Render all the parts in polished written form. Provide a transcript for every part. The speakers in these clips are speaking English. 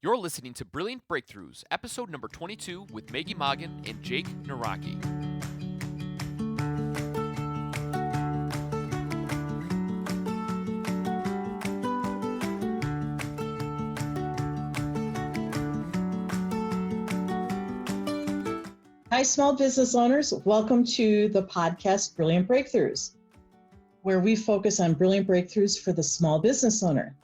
You're listening to Brilliant Breakthroughs, episode number 22 with Magie, Mongan and Jake Nawrocki. Hi, small business owners. Welcome to the podcast Brilliant Breakthroughs, where we focus on brilliant breakthroughs for the small business owner.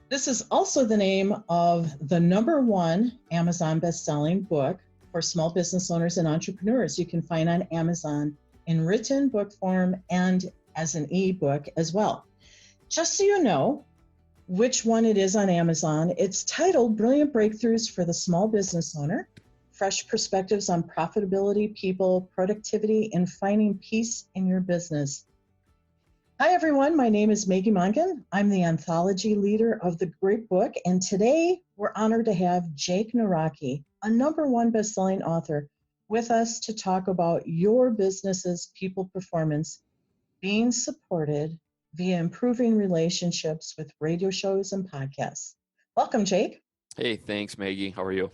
This is also the name of the #1 Amazon best-selling book for small business owners and entrepreneurs. You can find on Amazon in written book form and as an ebook as well. Just so you know which one it is on Amazon, it's titled Brilliant Breakthroughs for the Small Business Owner. Fresh perspectives on profitability, people, productivity, and finding peace in your business. Hi, everyone. My name is Magie Mongan. I'm the anthology leader of the great book, and today we're honored to have Jake Nawrocki, a #1 best-selling author, with us to talk about your business's people performance being supported via improving relationships with radio shows and podcasts. Welcome, Jake. Hey, thanks, Maggie. How are you?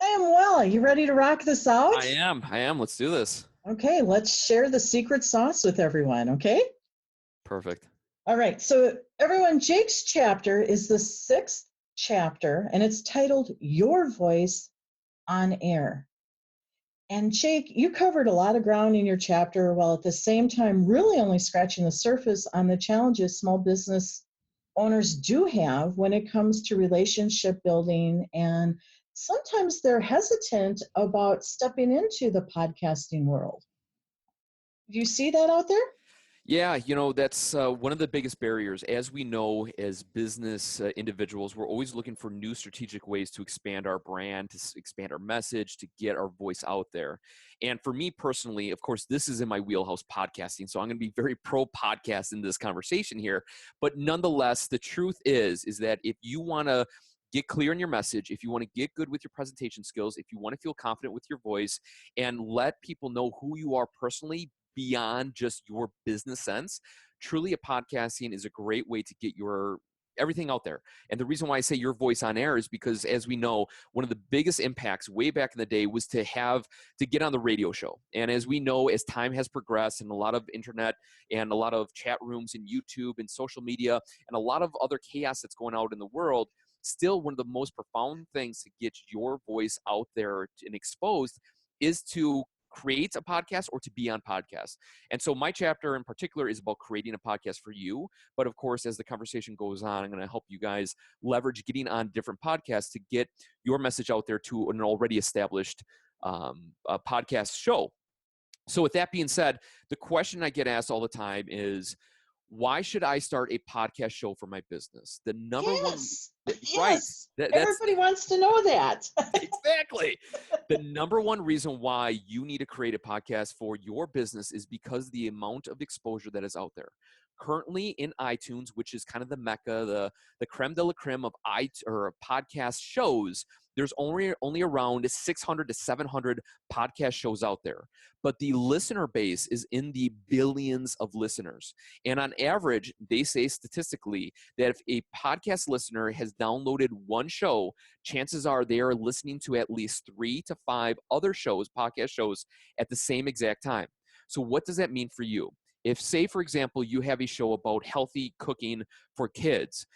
I am well. You ready to rock this out? I am. Let's do this. Okay, let's share the secret sauce with everyone, okay? Perfect. All right, so everyone, Jake's chapter is the 6th chapter, and it's titled Your Voice on Air. And Jake, you covered a lot of ground in your chapter, while at the same time really only scratching the surface on the challenges small business owners do have when it comes to relationship building, and sometimes they're hesitant about stepping into the podcasting world. Do you see that out there? Yeah, that's one of the biggest barriers. As we know, as business individuals, we're always looking for new strategic ways to expand our brand, to expand our message, to get our voice out there. And for me personally, of course, this is in my wheelhouse, podcasting. So I'm going to be very pro podcast in this conversation here. But nonetheless, the truth is that if you want to get clear in your message, if you want to get good with your presentation skills, if you want to feel confident with your voice and let people know who you are personally, beyond just your business sense, truly a podcasting is a great way to get your everything out there. And the reason why I say your voice on air is because, as we know, one of the biggest impacts way back in the day was to get on the radio show. And as we know, as time has progressed and a lot of internet and a lot of chat rooms and YouTube and social media and a lot of other chaos that's going out in the world, still one of the most profound things to get your voice out there and exposed is to create a podcast or to be on podcasts. And so my chapter in particular is about creating a podcast for you. But of course, as the conversation goes on, I'm going to help you guys leverage getting on different podcasts to get your message out there to an already established podcast show. So with that being said, the question I get asked all the time is, why should I start a podcast show for my business? The number Yes. one, Yes. right? Everybody wants to know that. Exactly. The number one reason why you need to create a podcast for your business is because the amount of exposure that is out there. Currently in iTunes, which is kind of the mecca, the creme de la creme of podcast shows, there's only around 600 to 700 podcast shows out there. But the listener base is in the billions of listeners. And on average, they say statistically that if a podcast listener has downloaded one show, chances are they are listening to at least 3 to 5 other shows, podcast shows, at the same exact time. So what does that mean for you? If, say, for example, you have a show about healthy cooking for kids,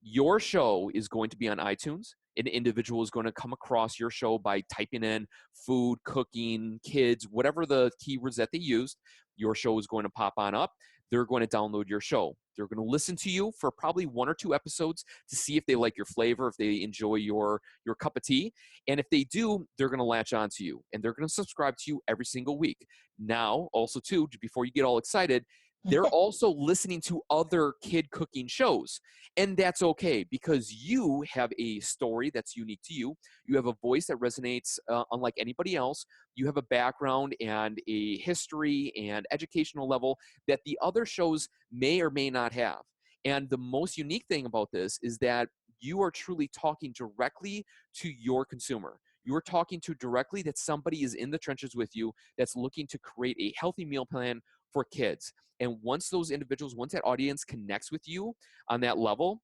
your show is going to be on iTunes. An individual is going to come across your show by typing in food, cooking, kids, whatever the keywords that they used. Your show is going to pop on up. They're going to download your show. They're going to listen to you for probably 1 or 2 episodes to see if they like your flavor, if they enjoy your cup of tea. And if they do, they're going to latch on to you and they're going to subscribe to you every single week. Now, also too, before you get all excited, they're also listening to other kid cooking shows. And that's okay because you have a story that's unique to you. You have a voice that resonates unlike anybody else. You have a background and a history and educational level that the other shows may or may not have. And the most unique thing about this is that you are truly talking directly to your consumer. You are talking to directly that somebody is in the trenches with you that's looking to create a healthy meal plan for kids. And once that audience connects with you on that level,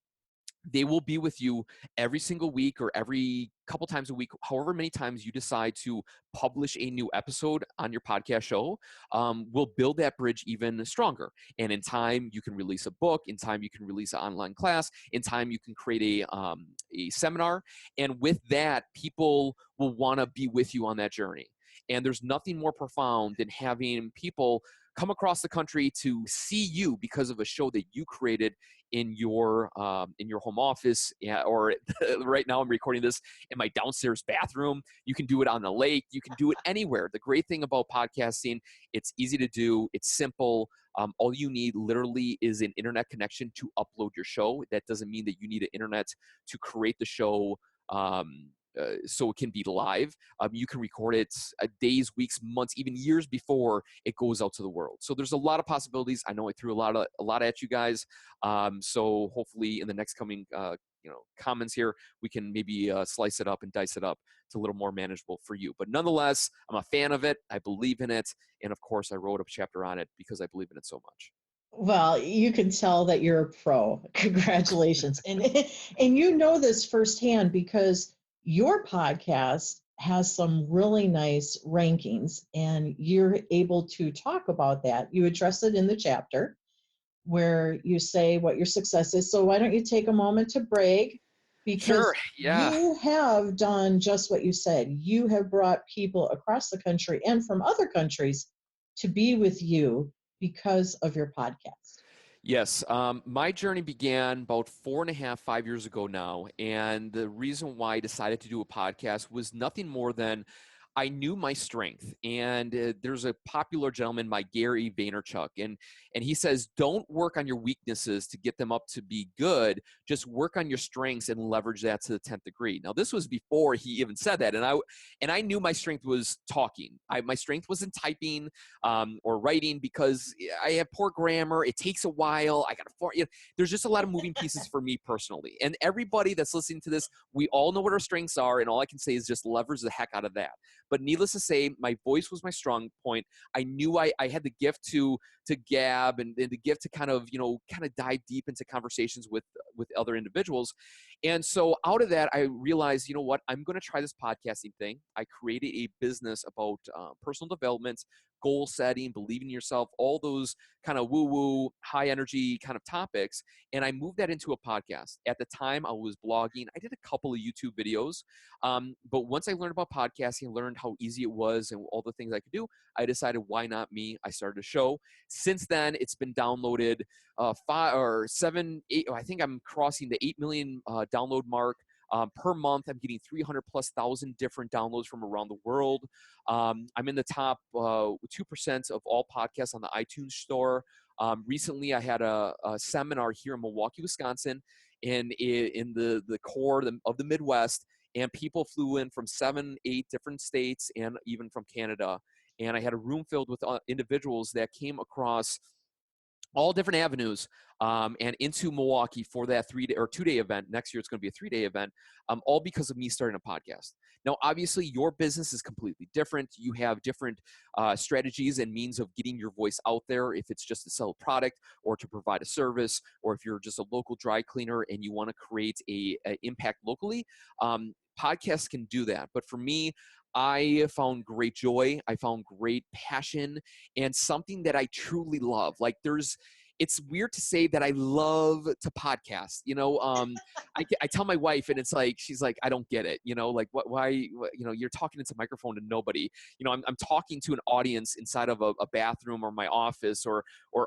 They will be with you every single week or every couple times a week, however many times you decide to publish a new episode on your podcast show. We'll build that bridge even stronger. And in time, you can release a book. In time, you can release an online class. In time, you can create a seminar. And with that, people will want to be with you on that journey. And there's nothing more profound than having people come across the country to see you because of a show that you created in your home office, or right now I'm recording this in my downstairs bathroom. You can do it on the lake. You can do it anywhere. The great thing about podcasting, it's easy to do. It's simple. All you need literally is an internet connection to upload your show. That doesn't mean that you need an internet to create the show. So it can be live. You can record it days, weeks, months, even years before it goes out to the world. So there's a lot of possibilities. I know I threw a lot at you guys. So hopefully in the next coming comments here, we can maybe slice it up and dice it up to a little more manageable for you. But nonetheless, I'm a fan of it. I believe in it. And of course, I wrote a chapter on it because I believe in it so much. Well, you can tell that you're a pro. Congratulations. And you know this firsthand because your podcast has some really nice rankings and you're able to talk about that. You address it in the chapter where you say what your success is. So why don't you take a moment to brag? Because sure, yeah. You have done just what you said. You have brought people across the country and from other countries to be with you because of your podcast. Yes. My journey began about 5 years ago now. And the reason why I decided to do a podcast was nothing more than I knew my strength. And there's a popular gentleman, my Gary Vaynerchuk, and he says, don't work on your weaknesses to get them up to be good. Just work on your strengths and leverage that to the 10th degree. Now, this was before he even said that. And I knew my strength was talking. My strength wasn't typing or writing because I have poor grammar. It takes a while. There's just a lot of moving pieces for me personally. And everybody that's listening to this, we all know what our strengths are. And all I can say is just leverage the heck out of that. But needless to say, my voice was my strong point. I knew I had the gift to gab and the gift to kind of dive deep into conversations with other individuals. And so out of that, I realized, you know what, I'm going to try this podcasting thing. I created a business about personal development, goal setting, believing in yourself, all those kind of woo-woo, high energy kind of topics. And I moved that into a podcast. At the time, I was blogging. I did a couple of YouTube videos. But once I learned about podcasting, learned how easy it was and all the things I could do, I decided, why not me? I started a show. Since then, it's been downloaded 5 or 7, 8. I think I'm crossing the 8 million download mark. Per month, I'm getting 300,000+ different downloads from around the world. I'm in the top 2% of all podcasts on the iTunes store. Recently, I had a seminar here in Milwaukee, Wisconsin, in the core of the Midwest, and people flew in from 7, 8 different states and even from Canada. And I had a room filled with individuals that came across all different avenues and into Milwaukee for that 3-day or 2-day event. Next year, it's going to be a 3-day event, all because of me starting a podcast. Now, obviously, your business is completely different. You have different strategies and means of getting your voice out there, if it's just to sell a product or to provide a service, or if you're just a local dry cleaner and you want to create a impact locally. Podcasts can do that. But for me, I found great joy. I found great passion and something that I truly love. Like it's weird to say that I love to podcast, I tell my wife and it's like, she's like, I don't get it. Like why, you're talking into a microphone to nobody, I'm talking to an audience inside of a bathroom or my office or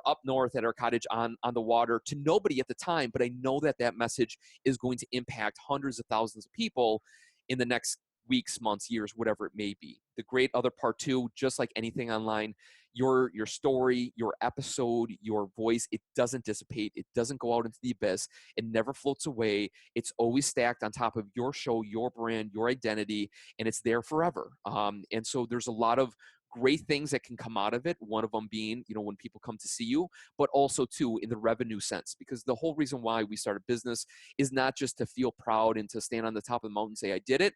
up north at our cottage on the water to nobody at the time. But I know that message is going to impact hundreds of thousands of people in the next weeks, months, years, whatever it may be. The great other part too, just like anything online, your story, your episode, your voice, it doesn't dissipate. It doesn't go out into the abyss. It never floats away. It's always stacked on top of your show, your brand, your identity, and it's there forever. And so there's a lot of great things that can come out of it. One of them being, you know, when people come to see you, but also too in the revenue sense, because the whole reason why we started business is not just to feel proud and to stand on the top of the mountain and say, I did it.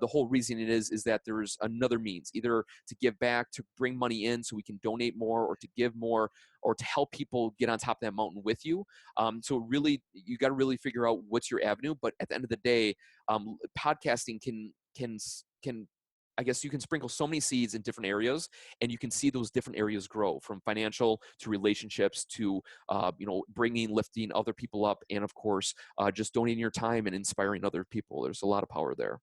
The whole reason it is that there's another means, either to give back, to bring money in so we can donate more, or to give more, or to help people get on top of that mountain with you. So really, you got to really figure out what's your avenue. But at the end of the day, podcasting can I guess you can sprinkle so many seeds in different areas, and you can see those different areas grow, from financial to relationships to you know, bringing, lifting other people up, and of course, just donating your time and inspiring other people. There's a lot of power there.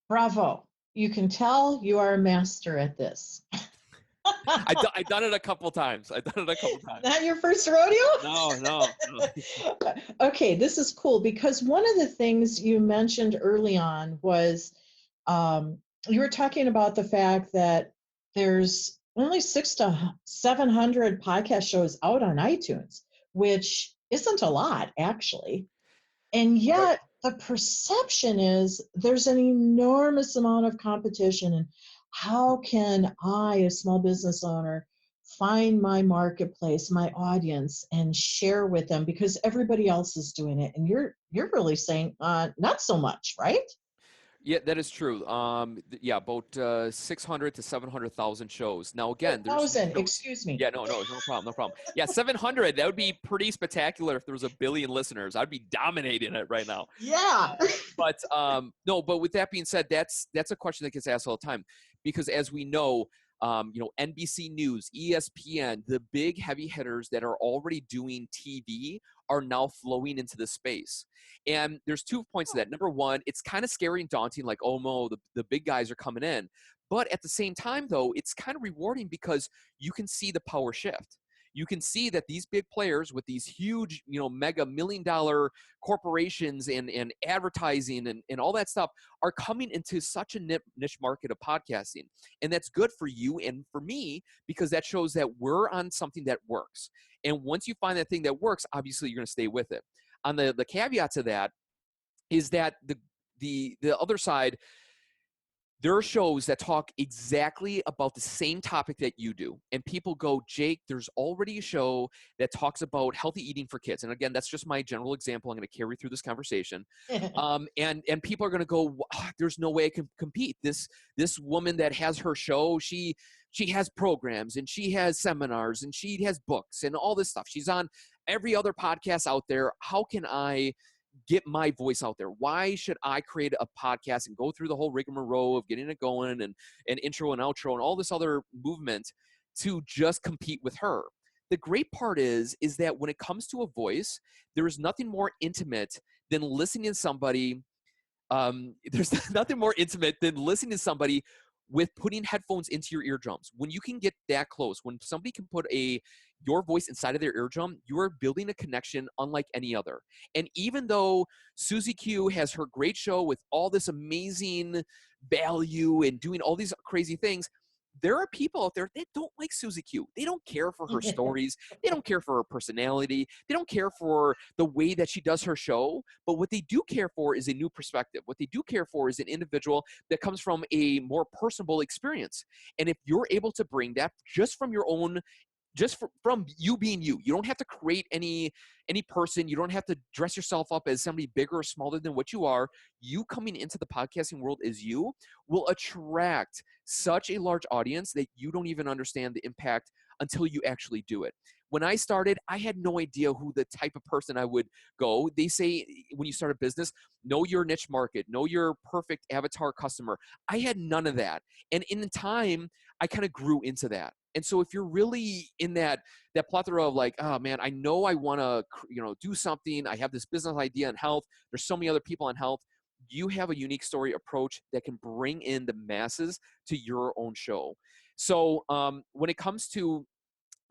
Bravo. You can tell you are a master at this. I've done it a couple times. Not your first rodeo? No. Okay, this is cool, because one of the things you mentioned early on was you were talking about the fact that there's only 600 to 700 podcast shows out on iTunes, which isn't a lot, actually. And yet the perception is there's an enormous amount of competition. And how can I, a small business owner, find my marketplace, my audience, and share with them, because everybody else is doing it? And you're really saying not so much, right? Yeah, that is true. Yeah, about 600 to 700,000 shows. Now, again, there's 1,000, shows. excuse me. Yeah, no problem. Yeah, 700. That would be pretty spectacular if there was 1 billion listeners. I'd be dominating it right now. Yeah. But no. But with that being said, that's a question that gets asked all the time, because as we know, you know, NBC News, ESPN, the big heavy hitters that are already doing TV are now flowing into the space. And there's 2 points to that. Number one, it's kind of scary and daunting, like, oh no, the big guys are coming in. But at the same time, though, it's kind of rewarding, because you can see the power shift. You can see that these big players with these huge, you know, mega $1 million corporations and advertising and all that stuff are coming into such a niche market of podcasting. And that's good for you and for me, because that shows that we're on something that works. And once you find that thing that works, obviously you're going to stay with it. On the caveat to that is that the other side, there are shows that talk exactly about the same topic that you do. And people go, Jake, there's already a show that talks about healthy eating for kids. And again, that's just my general example. I'm going to carry through this conversation. And people are going to go, there's no way I can compete. This woman that has her show, she has programs and she has seminars and she has books and all this stuff. She's on every other podcast out there. How can I get my voice out there? Why should I create a podcast and go through the whole rigmarole of getting it going and intro and outro and all this other movement to just compete with her? The great part is that when it comes to a voice, there is nothing more intimate than listening to somebody. There's nothing more intimate than listening to somebody with putting headphones into your eardrums. When you can get that close, when somebody can put your voice inside of their eardrum, you are building a connection unlike any other. And even though Susie Q has her great show with all this amazing value and doing all these crazy things, there are people out there that don't like Susie Q. They don't care for her stories. They don't care for her personality. They don't care for the way that she does her show. But what they do care for is a new perspective. What they do care for is an individual that comes from a more personable experience. And if you're able to bring that just from your own, from you being you, you don't have to create any person. You don't have to dress yourself up as somebody bigger or smaller than what you are. You coming into the podcasting world as you will attract such a large audience that you don't even understand the impact until you actually do it. When I started, I had no idea who the type of person I would go. They say when you start a business, know your niche market, know your perfect avatar customer. I had none of that. And in time, I kind of grew into that. And so if you're really in that plethora of like, oh man, I know I want to, do something. I have this business idea in health. There's so many other people in health. You have a unique story approach that can bring in the masses to your own show. So when it comes to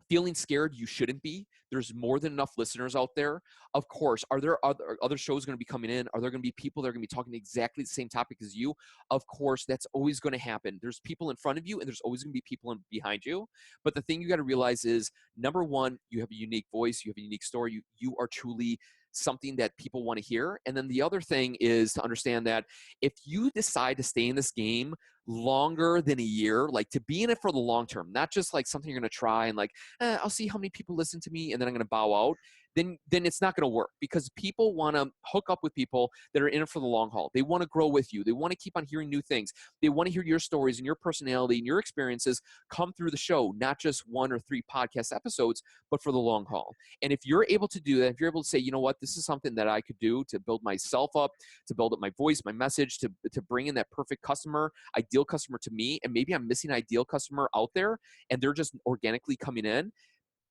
feeling scared, you shouldn't be. There's more than enough listeners out there. Of course, are there other shows going to be coming in? Are there going to be people that are going to be talking exactly the same topic as you? Of course, that's always going to happen. There's people in front of you, and there's always going to be people behind you. But the thing you got to realize is, number one, you have a unique voice. You have a unique story. You are truly something that people want to hear. And then the other thing is to understand that if you decide to stay in this game longer than a year, like to be in it for the long term, not just like something you're going to try and like, I'll see how many people listen to me and then I'm going to bow out, then it's not going to work, because people want to hook up with people that are in it for the long haul. They want to grow with you. They want to keep on hearing new things. They want to hear your stories and your personality and your experiences come through the show, not just 1 or 3 podcast episodes, but for the long haul. And if you're able to do that, if you're able to say, you know what, this is something that I could do to build myself up, to build up my voice, my message, to bring in that perfect customer, ideal customer to me, and maybe I'm missing an ideal customer out there and they're just organically coming in,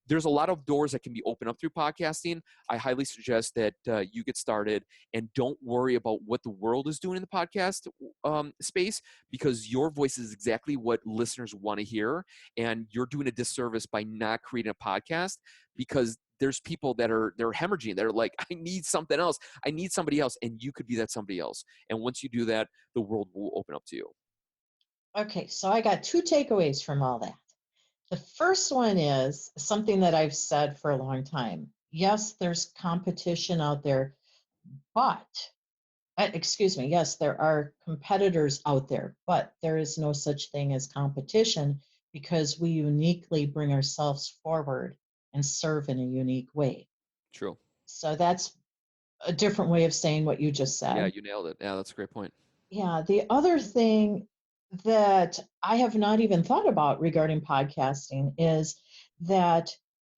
there's a lot of doors that can be opened up through podcasting. I highly suggest that you get started and don't worry about what the world is doing in the podcast space, because your voice is exactly what listeners want to hear. And you're doing a disservice by not creating a podcast, because there's people that they're hemorrhaging. They're like, I need something else. I need somebody else. And you could be that somebody else. And once you do that, the world will open up to you. Okay, so I got 2 takeaways from all that. The first one is something that I've said for a long time. Yes, there's competition out there, but, yes, there are competitors out there, but there is no such thing as competition, because we uniquely bring ourselves forward and serve in a unique way. True. So that's a different way of saying what you just Yeah, said. you nailed it. Yeah, that's a great point. Yeah, the other thing that I have not even thought about regarding podcasting is that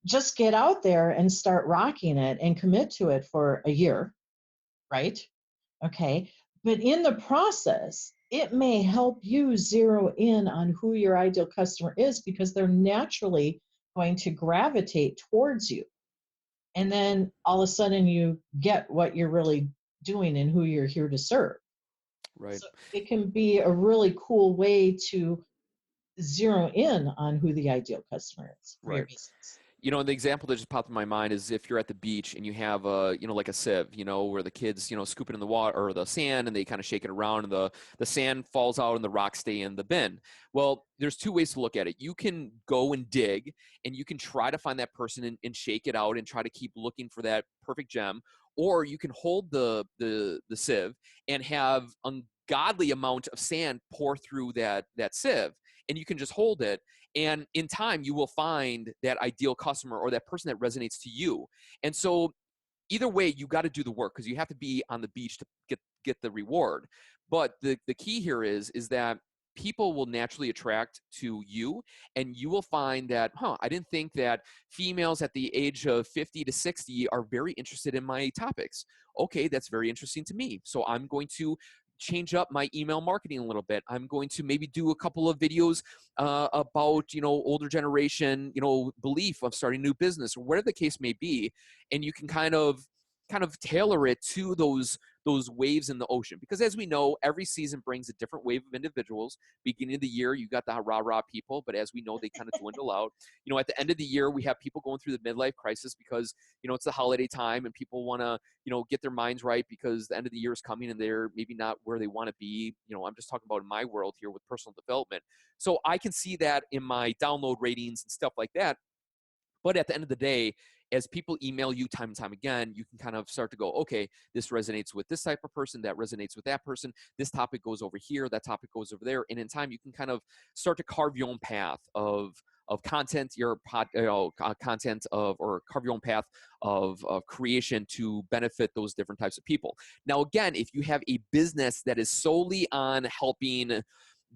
just get out there and start rocking it and commit to it for a year, right? Okay. But in the process, it may help you zero in on who your ideal customer is, because they're naturally going to gravitate towards you. And then all of a sudden you get what you're really doing and who you're here to serve. Right. So it can be a really cool way to zero in on who the ideal customer is for your Right. business. You know, the example that just popped in my mind is if you're at the beach and you have like a sieve, where the kids, scoop it in the water or the sand and they kind of shake it around and the sand falls out and the rocks stay in the bin. Well, there's 2 ways to look at it. You can go and dig and you can try to find that person and shake it out and try to keep looking for that perfect gem. Or you can hold the sieve and have ungodly amount of sand pour through that sieve, and you can just hold it. And in time, you will find that ideal customer or that person that resonates to you. And so either way, you got to do the work, because you have to be on the beach to get the reward. But the key here is that people will naturally attract to you, and you will find that, I didn't think that females at the age of 50 to 60 are very interested in my topics. Okay, that's very interesting to me. So I'm going to change up my email marketing a little bit. I'm going to maybe do a couple of videos about, older generation, belief of starting a new business or whatever the case may be. And you can kind of tailor it to those waves in the ocean, because as we know, every season brings a different wave of individuals. Beginning of the year, you got the rah people, but as we know, they kind of dwindle out. At the end of the year, we have people going through the midlife crisis, because it's the holiday time and people want to get their minds right, because the end of the year is coming and they're maybe not where they want to be. I'm just talking about in my world here with personal development. So I can see that in my download ratings and stuff like that. But at the end of the day, as people email you time and time again, you can kind of start to go, okay, this resonates with this type of person, that resonates with that person, this topic goes over here, that topic goes over there. And in time, you can kind of start to carve your own path of content, content or carve your own path of creation to benefit those different types of people. Now, again, if you have a business that is solely on helping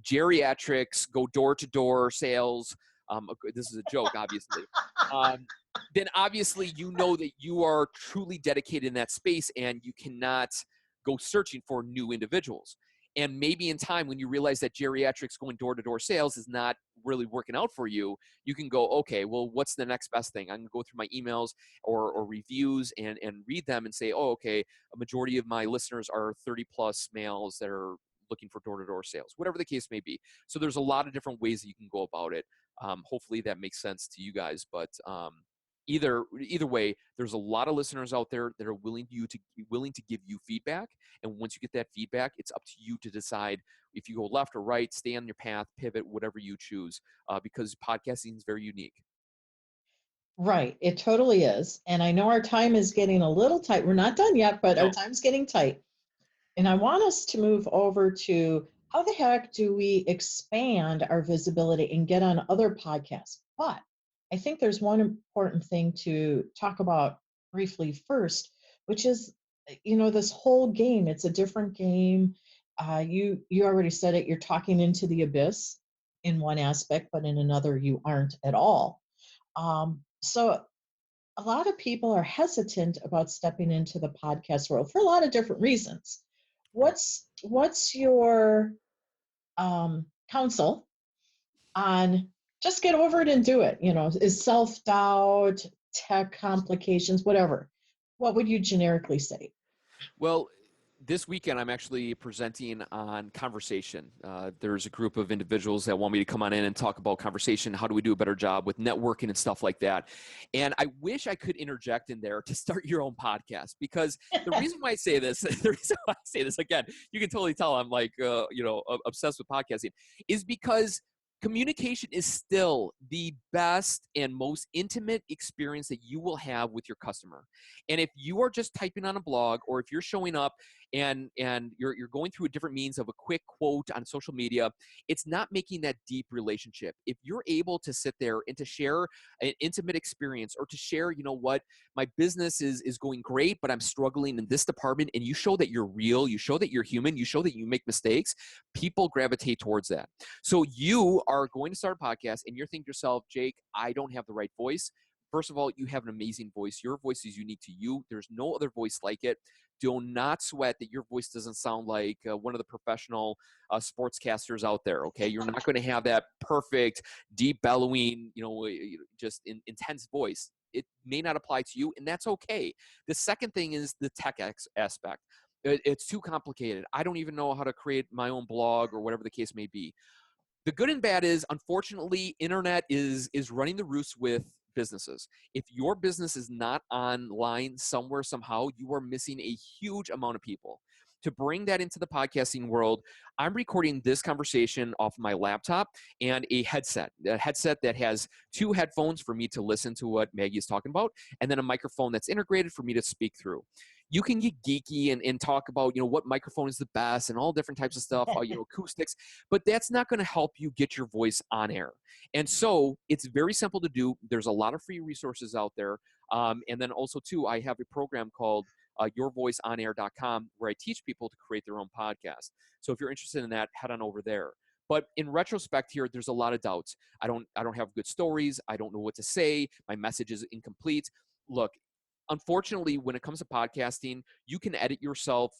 geriatrics go door-to-door sales, this is a joke, obviously, then obviously that you are truly dedicated in that space and you cannot go searching for new individuals. And maybe in time, when you realize that geriatrics going door-to-door sales is not really working out for you, you can go, okay, well, what's the next best thing? I'm going to go through my emails or reviews and read them and say, oh, okay, a majority of my listeners are 30-plus males that are looking for door-to-door sales, whatever the case may be. So there's a lot of different ways that you can go about it. Hopefully that makes sense to you guys, but either way, there's a lot of listeners out there that are willing to give you feedback. And once you get that feedback, it's up to you to decide if you go left or right, stay on your path, pivot, whatever you choose, because podcasting is very unique. Right. It totally is. And I know our time is getting a little tight. We're not done yet, but our No. time's getting tight. And I want us to move over to how the heck do we expand our visibility and get on other podcasts? But I think there's one important thing to talk about briefly first, which is, this whole game. It's a different game. You already said it. You're talking into the abyss in one aspect, but in another, you aren't at all. So a lot of people are hesitant about stepping into the podcast world for a lot of different reasons. Right. What's your counsel on just get over it and do it? Is self-doubt, tech complications, whatever? What would you generically say? Well, this weekend, I'm actually presenting on conversation. There's a group of individuals that want me to come on in and talk about conversation. How do we do a better job with networking and stuff like that? And I wish I could interject in there to start your own podcast, because the reason why I say this, again, you can totally tell I'm like, obsessed with podcasting, is because communication is still the best and most intimate experience that you will have with your customer. And if you are just typing on a blog, or if you're showing up and you're going through a different means of a quick quote on social media, it's not making that deep relationship. If you're able to sit there and to share an intimate experience, or to share, what, my business is going great, but I'm struggling in this department, and you show that you're real, you show that you're human, you show that you make mistakes, people gravitate towards that. So you are going to start a podcast and you're thinking to yourself, Jake, I don't have the right voice. First of all, you have an amazing voice. Your voice is unique to you. There's no other voice like it. Do not sweat that your voice doesn't sound like one of the professional sportscasters out there, okay? You're not going to have that perfect, deep bellowing, just intense voice. It may not apply to you, and that's okay. The second thing is the tech aspect. It's too complicated. I don't even know how to create my own blog, or whatever the case may be. The good and bad is, unfortunately, internet is running the roost with businesses. If your business is not online somewhere, somehow, you are missing a huge amount of people. To bring that into the podcasting world, I'm recording this conversation off my laptop and a headset that has 2 headphones for me to listen to what Maggie is talking about, and then a microphone that's integrated for me to speak through. You can get geeky and talk about, what microphone is the best and all different types of stuff, acoustics, but that's not going to help you get your voice on air. And so it's very simple to do. There's a lot of free resources out there. And then also, too, I have a program called yourvoiceonair.com, where I teach people to create their own podcast. So if you're interested in that, head on over there. But in retrospect here, there's a lot of doubts. I don't have good stories. I don't know what to say. My message is incomplete. Look, unfortunately, when it comes to podcasting, you can edit yourself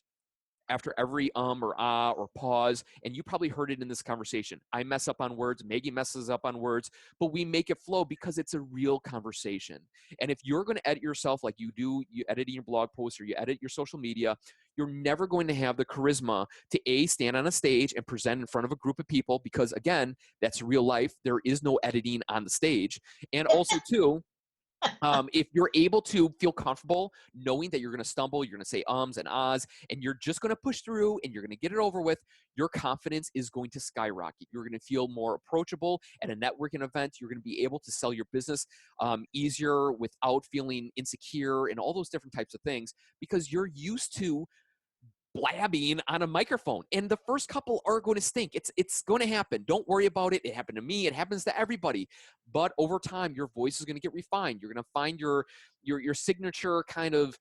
after every or ah or pause, and you probably heard it in this conversation. I mess up on words, Maggie messes up on words, but we make it flow because it's a real conversation. And if you're going to edit yourself like you edit your blog posts, or you edit your social media, you're never going to have the charisma to stand on a stage and present in front of a group of people, because again, that's real life. There is no editing on the stage. And also, too, if you're able to feel comfortable knowing that you're going to stumble, you're going to say ums and ahs, and you're just going to push through and you're going to get it over with, your confidence is going to skyrocket. You're going to feel more approachable at a networking event. You're going to be able to sell your business easier without feeling insecure and all those different types of things, because you're used to blabbing on a microphone, and the first couple are going to stink. It's going to happen. Don't worry about it. It happened to me. It happens to everybody. But over time, your voice is going to get refined. You're going to find your signature kind of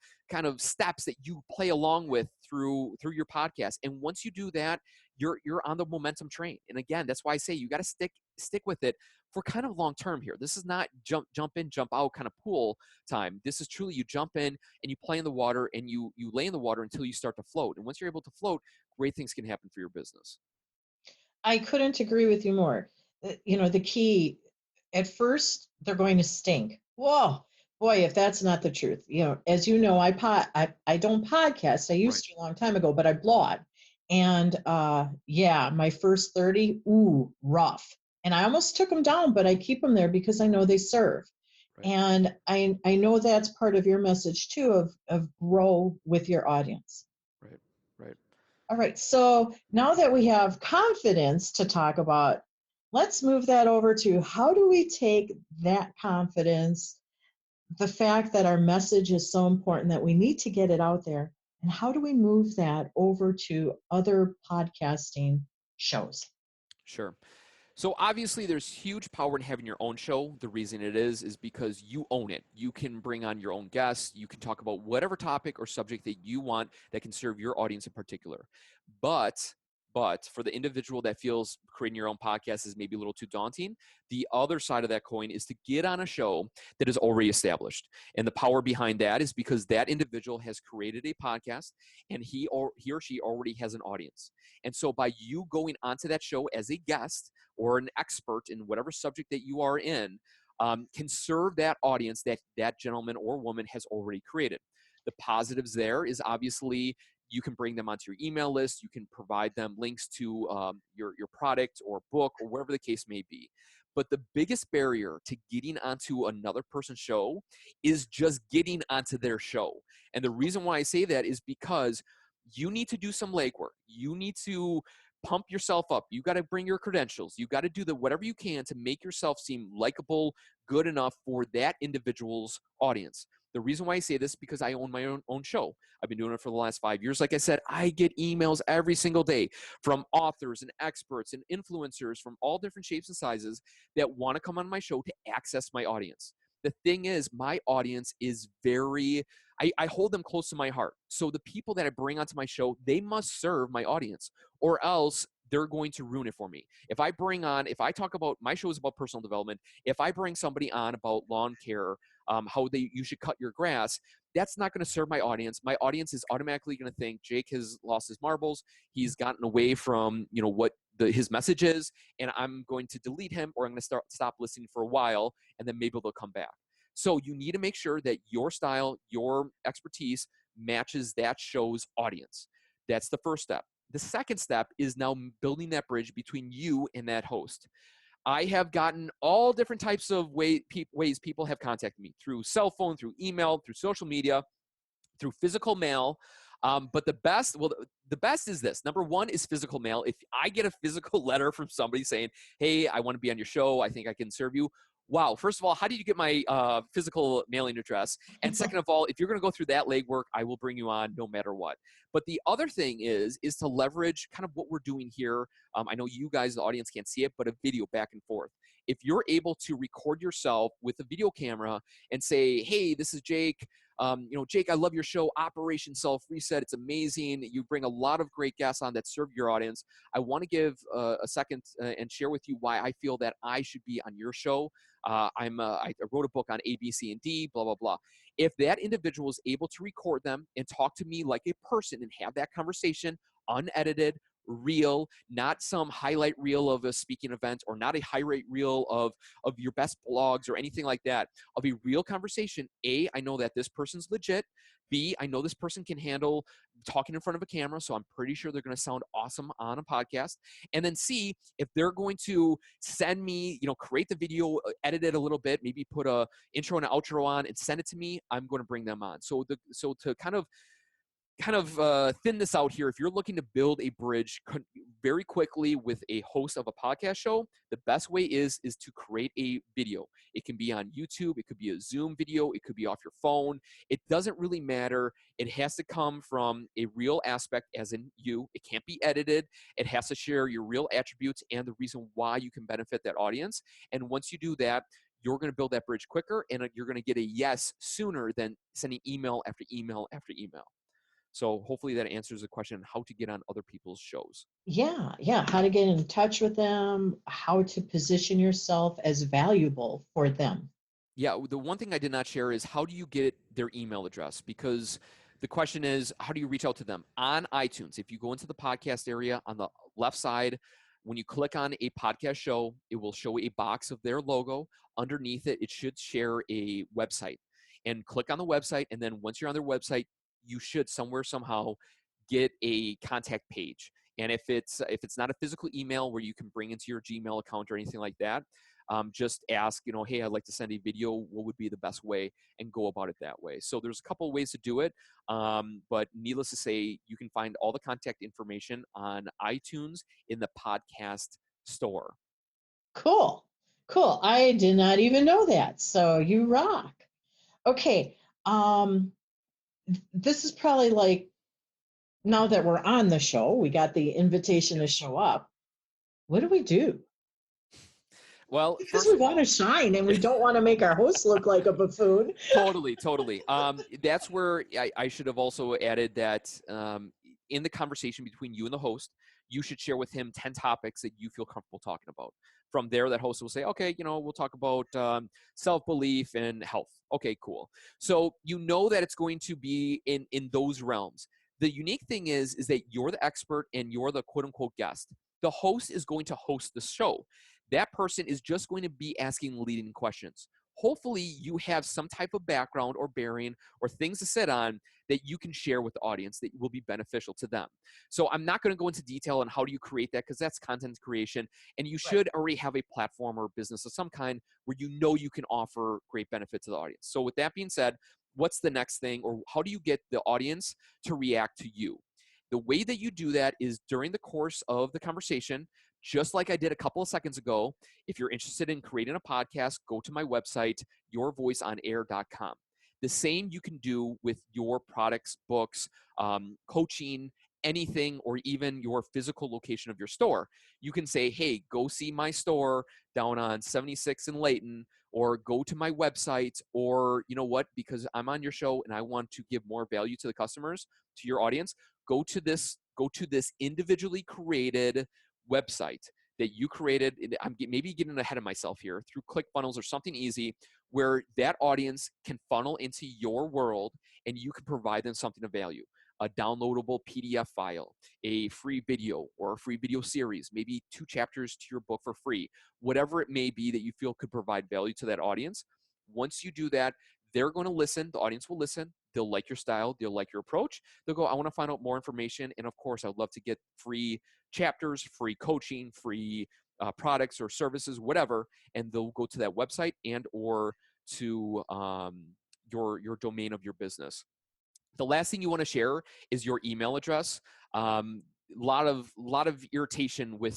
steps that you play along with through your podcast. And once you do that, you're on the momentum train. And again, that's why I say you got to stick with it for kind of long term here. This is not jump in, jump out kind of pool time. This is truly, you jump in and you play in the water, and you lay in the water until you start to float. And once you're able to float, great things can happen for your business. I couldn't agree with you more. The key, at first, they're going to stink. Whoa, boy, if that's not the truth. As you know, I don't podcast. I used to a long time ago, but I blog. And my first 30, rough. And I almost took them down, but I keep them there because I know they serve. Right. And I know that's part of your message too, of grow with your audience. Right. All right. So now that we have confidence to talk about, let's move that over to how do we take that confidence the fact that our message is so important that we need to get it out there. And how do we move that over to other podcasting shows? Sure. So obviously there's huge power in having your own show. The reason it is because you own it. You can bring on your own guests. You can talk about whatever topic or subject that you want that can serve your audience in particular. But for the individual that feels creating your own podcast is maybe a little too daunting, the other side of that coin is to get on a show that is already established. And the power behind that is because that individual has created a podcast and he or she already has an audience. And so by you going onto that show as a guest or an expert in whatever subject that you are in, can serve that audience that that gentleman or woman has already created. The positives there is obviously you can bring them onto your email list. You can provide them links to your product or book or whatever the case may be. But the biggest barrier to getting onto another person's show is just getting onto their show. And the reason why I say that is because you need to do some legwork. You need to pump yourself up. You got to bring your credentials. You got to do the whatever you can to make yourself seem likable, good enough for that individual's audience. The reason why I say this is because I own my own show. I've been doing it for the last 5 years. Like I said, I get emails every single day from authors and experts and influencers from all different shapes and sizes that want to come on my show to access my audience. The thing is, my audience is I hold them close to my heart. So the people that I bring onto my show, they must serve my audience, or else they're going to ruin it for me. If I talk about, my show is about personal development. If I bring somebody on about lawn care, you should cut your grass, that's not going to serve my audience. My audience is automatically going to think Jake has lost his marbles. He's gotten away from, what his message is, and I'm going to delete him, or I'm going to stop listening for a while, and then maybe they'll come back. So you need to make sure that your style, your expertise matches that show's audience. That's the first step. The second step is now building that bridge between you and that host. I have gotten all different types of ways people have contacted me through cell phone, through email, through social media, through physical mail. But the best is this. Number one is physical mail. If I get a physical letter from somebody saying, hey, I want to be on your show, I think I can serve you. Wow. First of all, how did you get my physical mailing address? And second of all, if you're going to go through that legwork, I will bring you on no matter what. But the other thing is to leverage kind of what we're doing here. I know you guys, the audience, can't see it, but a video back and forth. If you're able to record yourself with a video camera and say, hey, this is Jake. Jake, I love your show, Operation Self Reset. It's amazing. You bring a lot of great guests on that serve your audience. I want to give a second and share with you why I feel that I should be on your show. I wrote a book on A, B, C, and D, blah, blah, blah. If that individual is able to record them and talk to me like a person and have that conversation unedited, real, not some highlight reel of a speaking event, or not a highlight reel of your best blogs or anything like that, of a real conversation, A, I know that this person's legit. B, I know this person can handle talking in front of a camera, so I'm pretty sure they're going to sound awesome on a podcast. And then C, if they're going to send me, create the video, edit it a little bit, maybe put a intro and an outro on and send it to me, I'm going to bring them on. So to kind of thin this out here, if you're looking to build a bridge very quickly with a host of a podcast show, the best way is to create a video. It can be on YouTube. It could be a Zoom video. It could be off your phone. It doesn't really matter. It has to come from a real aspect, as in you. It can't be edited. It has to share your real attributes and the reason why you can benefit that audience. And once you do that, you're going to build that bridge quicker, and you're going to get a yes sooner than sending email after email after email. So hopefully that answers the question on how to get on other people's shows. Yeah. How to get in touch with them, how to position yourself as valuable for them. Yeah, the one thing I did not share is how do you get their email address? Because the question is, how do you reach out to them? On iTunes, if you go into the podcast area on the left side, when you click on a podcast show, it will show a box of their logo. Underneath it, it should share a website. And click on the website, and then once you're on their website, you should somehow get a contact page. And if it's not a physical email where you can bring into your Gmail account or anything like that, just ask, hey, I'd like to send a video. What would be the best way? And go about it that way. So there's a couple of ways to do it. But needless to say, you can find all the contact information on iTunes in the podcast store. Cool. I did not even know that. So you rock. Okay. This is probably like, now that we're on the show, we got the invitation to show up. What do we do? Well, Because first we of want to all, shine and we don't want to make our host look like a buffoon. totally. That's where I should have also added that in the conversation between you and the host, you should share with him 10 topics that you feel comfortable talking about. From there, that host will say, okay, we'll talk about self-belief and health. Okay, cool. So you know that it's going to be in those realms. The unique thing is that you're the expert and you're the quote unquote guest. The host is going to host the show. That person is just going to be asking leading questions. Hopefully you have some type of background or bearing or things to sit on that you can share with the audience that will be beneficial to them. So I'm not going to go into detail on how do you create that, because that's content creation, and you should already have a platform or business of some kind where you can offer great benefit to the audience. So with that being said, what's the next thing, or how do you get the audience to react to you? The way that you do that is during the course of the conversation, just like I did a couple of seconds ago. If you're interested in creating a podcast, go to my website, yourvoiceonair.com. The same you can do with your products, books, coaching, anything, or even your physical location of your store. You can say, hey, go see my store down on 76 in Layton, or go to my website, or you know what, because I'm on your show and I want to give more value to the customers, to your audience, go to this individually created website that you created. I'm maybe getting ahead of myself here, through ClickFunnels or something easy, where that audience can funnel into your world and you can provide them something of value. A downloadable PDF file, a free video or a free video series, maybe 2 chapters to your book for free, whatever it may be that you feel could provide value to that audience. Once you do that, they're going to listen. The audience will listen. They'll like your style. They'll like your approach. They'll go, I want to find out more information. And of course, I'd love to get free chapters, free coaching, free products or services, whatever. And they'll go to that website and or to your domain of your business. The last thing you want to share is your email address. Lot of irritation with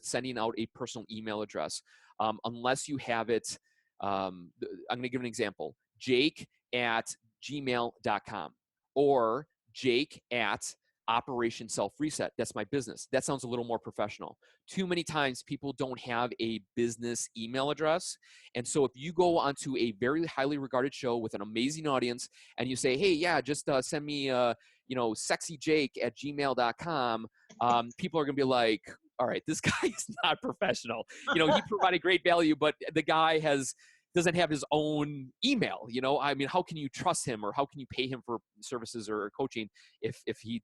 sending out a personal email address, unless you have it. I'm going to give an example: jake@gmail.com or jake@ Operation Self Reset. That's my business. That sounds a little more professional. Too many times people don't have a business email address. And so if you go onto a very highly regarded show with an amazing audience and you say, hey, yeah, just send me, sexyjake@gmail.com, people are going to be like, all right, this guy is not professional. He provided great value, but the guy doesn't have his own email. I mean, how can you trust him, or how can you pay him for services or coaching if he's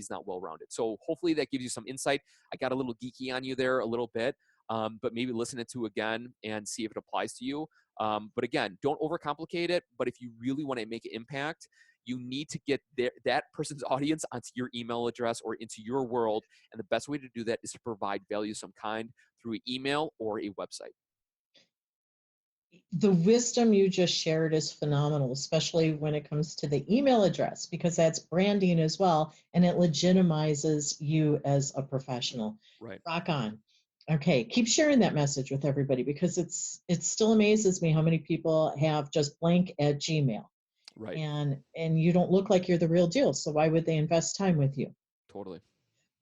not well-rounded? So hopefully that gives you some insight. I got a little geeky on you there a little bit, but maybe listen it to again and see if it applies to you. But again, don't overcomplicate it. But if you really want to make an impact, you need to get that person's audience onto your email address or into your world. And the best way to do that is to provide value of some kind through an email or a website. The wisdom you just shared is phenomenal, especially when it comes to the email address, because that's branding as well, and it legitimizes you as a professional. Right. Rock on. Okay, keep sharing that message with everybody, because it still amazes me how many people have just blank at Gmail. Right. And you don't look like you're the real deal. So why would they invest time with you? Totally.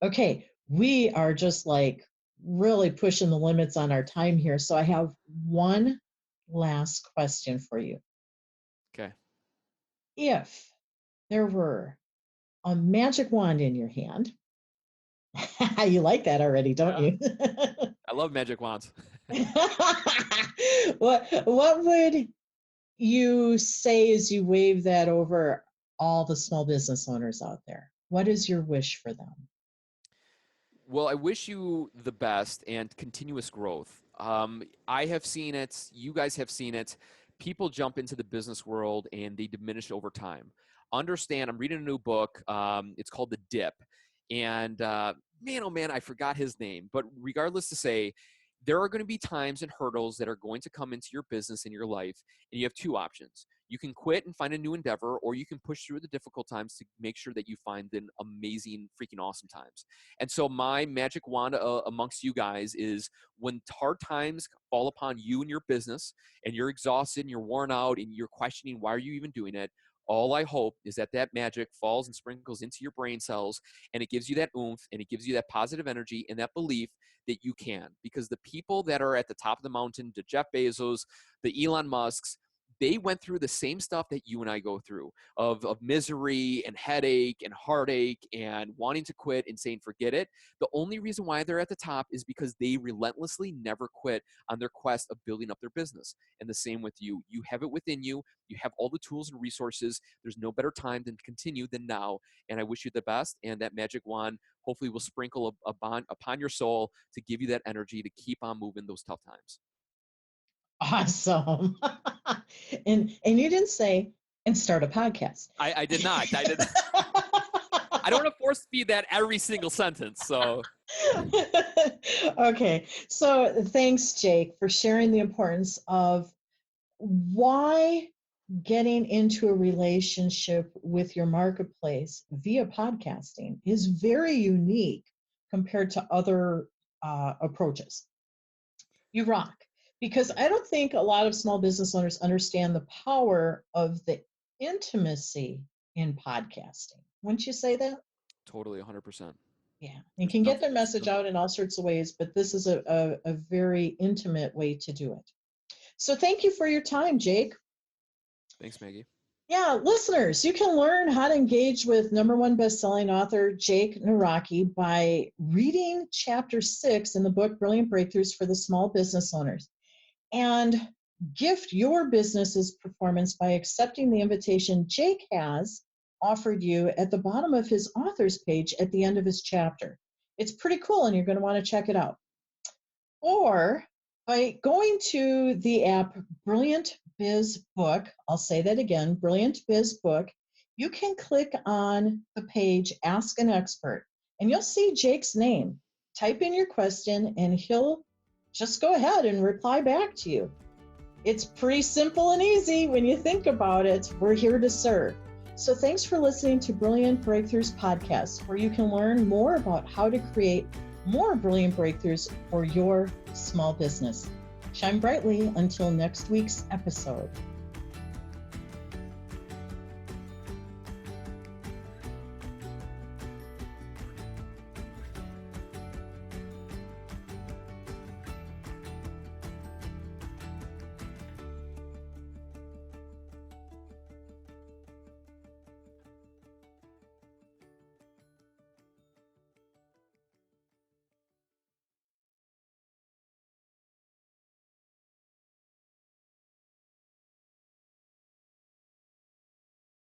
Okay, we are just like really pushing the limits on our time here. So I have one last question for you. Okay. If there were a magic wand in your hand, you like that already, don't you? I love magic wands. What would you say as you wave that over all the small business owners out there? What is your wish for them? Well, I wish you the best and continuous growth. I have seen it. You guys have seen it. People jump into the business world and they diminish over time. Understand, I'm reading a new book. It's called The Dip. And man, oh man, I forgot his name. But regardless to say, there are going to be times and hurdles that are going to come into your business in your life. And you have 2 options. You can quit and find a new endeavor, or you can push through the difficult times to make sure that you find an amazing, freaking awesome times. And so my magic wand amongst you guys is when hard times fall upon you and your business and you're exhausted and you're worn out and you're questioning why are you even doing it, all I hope is that that magic falls and sprinkles into your brain cells, and it gives you that oomph, and it gives you that positive energy and that belief that you can. Because the people that are at the top of the mountain, the Jeff Bezos, the Elon Musks, they went through the same stuff that you and I go through of misery and headache and heartache and wanting to quit and saying, forget it. The only reason why they're at the top is because they relentlessly never quit on their quest of building up their business. And the same with you. You have it within you. You have all the tools and resources. There's no better time than to continue than now. And I wish you the best. And that magic wand hopefully will sprinkle a bond upon your soul to give you that energy to keep on moving those tough times. Awesome. and you didn't say, and start a podcast. I did not. I did. I don't want to force feed that every single sentence. So. Okay. So thanks, Jake, for sharing the importance of why getting into a relationship with your marketplace via podcasting is very unique compared to other approaches. You rock. Because I don't think a lot of small business owners understand the power of the intimacy in podcasting. Wouldn't you say that? Totally, 100%. Yeah, you can get their message out in all sorts of ways, but this is a very intimate way to do it. So thank you for your time, Jake. Thanks, Maggie. Yeah, listeners, you can learn how to engage with #1 best-selling author Jake Nawrocki by reading Chapter 6 in the book, Brilliant Breakthroughs for the Small Business Owners. And gift your business's performance by accepting the invitation Jake has offered you at the bottom of his author's page at the end of his chapter. It's pretty cool, and you're going to want to check it out. Or by going to the app Brilliant Biz Book, I'll say that again, Brilliant Biz Book, you can click on the page Ask an Expert, and you'll see Jake's name. Type in your question, and he'll just go ahead and reply back to you. It's pretty simple and easy when you think about it. We're here to serve. So thanks for listening to Brilliant Breakthroughs podcast, where you can learn more about how to create more brilliant breakthroughs for your small business. Shine brightly until next week's episode.